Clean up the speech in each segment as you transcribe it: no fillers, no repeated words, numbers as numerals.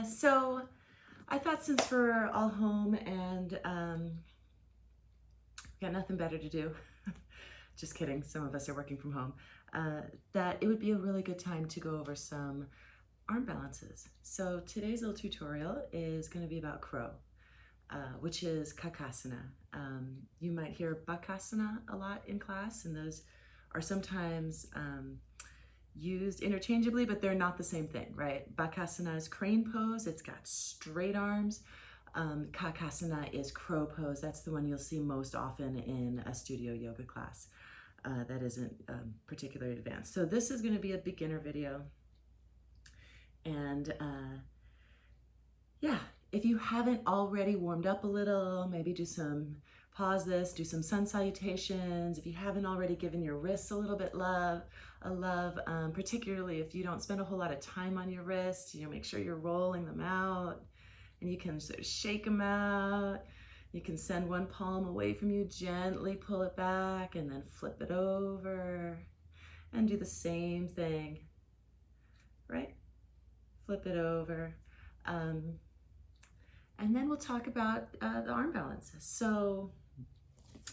So I thought since we're all home and got nothing better to do, just kidding, some of us are working from home, that it would be a really good time to go over some arm balances. So today's little tutorial is going to be about crow, which is kakasana. You might hear bakasana a lot in class, and those are sometimes used interchangeably, but they're not the same thing, right? Bakasana is crane pose, it's got straight arms. Kakasana is crow pose. That's the one you'll see most often in a studio yoga class that isn't particularly advanced. So this is going to be a beginner video. And yeah, if you haven't already warmed up a little, maybe pause this, do some sun salutations. If you haven't already given your wrists a little bit love, particularly if you don't spend a whole lot of time on your wrists, make sure you're rolling them out, and you can sort of shake them out. You can send one palm away from you, gently pull it back, and then flip it over, and do the same thing, right? Flip it over. And then we'll talk about the arm balances. So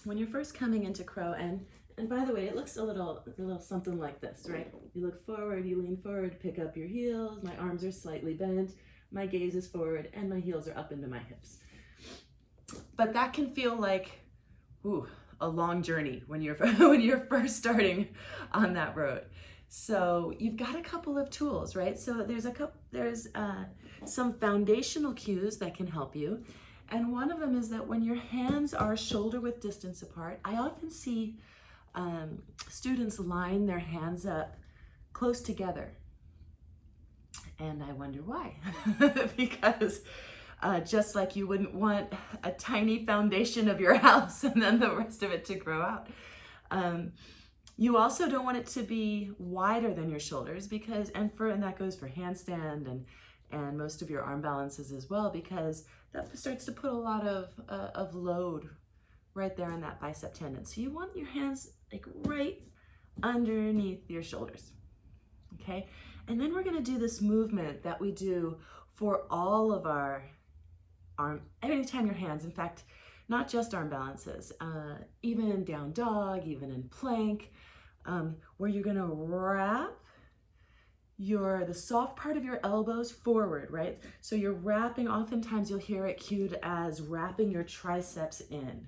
when you're first coming into crow, and by the way, it looks a little something like this, right? You look forward, you lean forward, pick up your heels, my arms are slightly bent, my gaze is forward, and my heels are up into my hips. But that can feel like, a long journey when you're first starting on that road. So you've got a couple of tools, right? So there's some foundational cues that can help you. And one of them is that when your hands are shoulder width distance apart, I often see students line their hands up close together. And I wonder why. Because just like you wouldn't want a tiny foundation of your house and then the rest of it to grow out. You also don't want it to be wider than your shoulders and that goes for handstand and most of your arm balances as well, because that starts to put a lot of load right there on that bicep tendon. So you want your hands like right underneath your shoulders, okay? And then we're gonna do this movement that we do for all of our arm, anytime your hands, in fact, not just arm balances, even in down dog, even in plank, where you're gonna wrap the soft part of your elbows forward, right? So you're wrapping, oftentimes you'll hear it cued as wrapping your triceps in,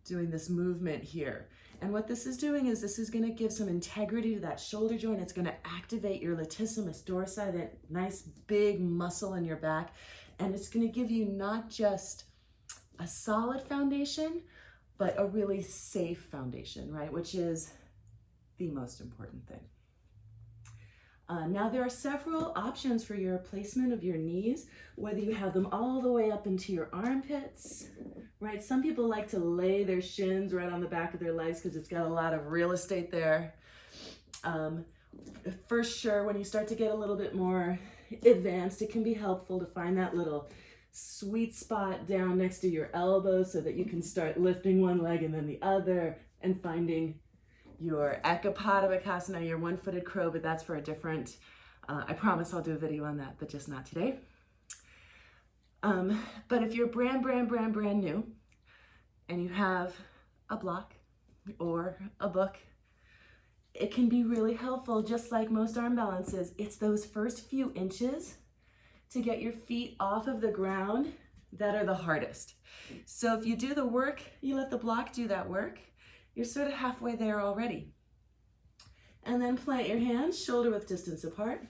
doing this movement here. And what this is doing is this is gonna give some integrity to that shoulder joint. It's gonna activate your latissimus dorsi, that nice big muscle in your back. And it's gonna give you not just a solid foundation, but a really safe foundation, right? Which is the most important thing. Now there are several options for your placement of your knees, whether you have them all the way up into your armpits, right? Some people like to lay their shins right on the back of their legs because it's got a lot of real estate there. For sure, when you start to get a little bit more advanced, it can be helpful to find that little sweet spot down next to your elbows so that you can start lifting one leg and then the other and finding your Ekapadabhakasana, your one-footed crow, but that's for a different, I promise I'll do a video on that, but just not today. But if you're brand new and you have a block or a book, it can be really helpful, just like most arm balances. It's those first few inches to get your feet off of the ground that are the hardest. So if you do the work, you let the block do that work, you're sort of halfway there already. And then plant your hands shoulder width distance apart,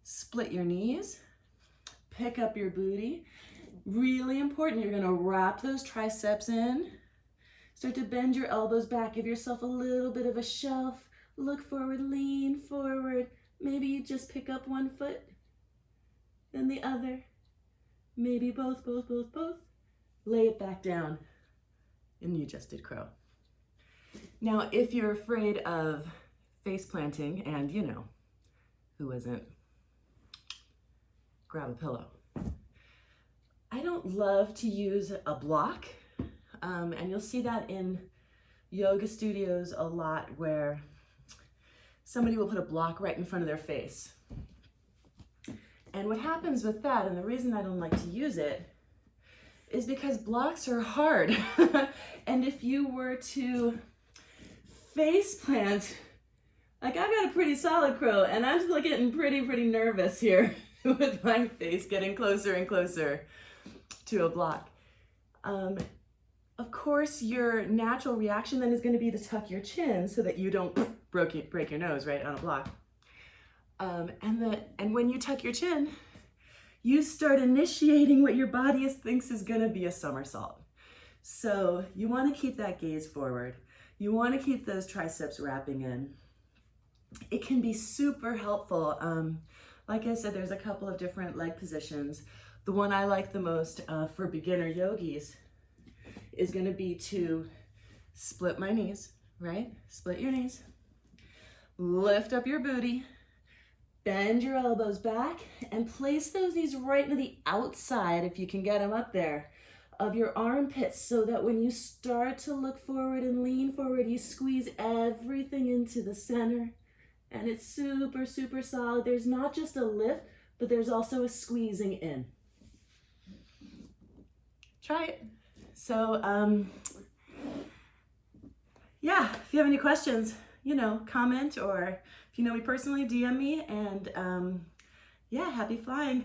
split your knees, pick up your booty. Really important, you're gonna wrap those triceps in, start to bend your elbows back, give yourself a little bit of a shelf, look forward, lean forward. Maybe you just pick up one foot, then the other, maybe both. Lay it back down, and you just did crow. Now, if you're afraid of face planting, and who isn't, grab a pillow. I don't love to use a block, and you'll see that in yoga studios a lot where somebody will put a block right in front of their face. And what happens with that, and the reason I don't like to use it, is because blocks are hard. And if you were to face plant, like I've got a pretty solid crow, and I'm still getting pretty nervous here with my face getting closer and closer to a block. Of course, your natural reaction then is going to be to tuck your chin so that you don't break your nose right on a block. And when you tuck your chin, you start initiating what your body thinks is going to be a somersault. So you want to keep that gaze forward. You want to keep those triceps wrapping in. It can be super helpful. Like I said, there's a couple of different leg positions. The one I like the most for beginner yogis is going to be to split my knees, right? Split your knees. Lift up your booty. Bend your elbows back and place those knees right into the outside, if you can get them up there, of your armpits, so that when you start to look forward and lean forward, you squeeze everything into the center. And it's super solid. There's not just a lift, but there's also a squeezing in. Try it. So, yeah, if you have any questions, comment, or if you know me personally, DM me, and yeah, happy flying.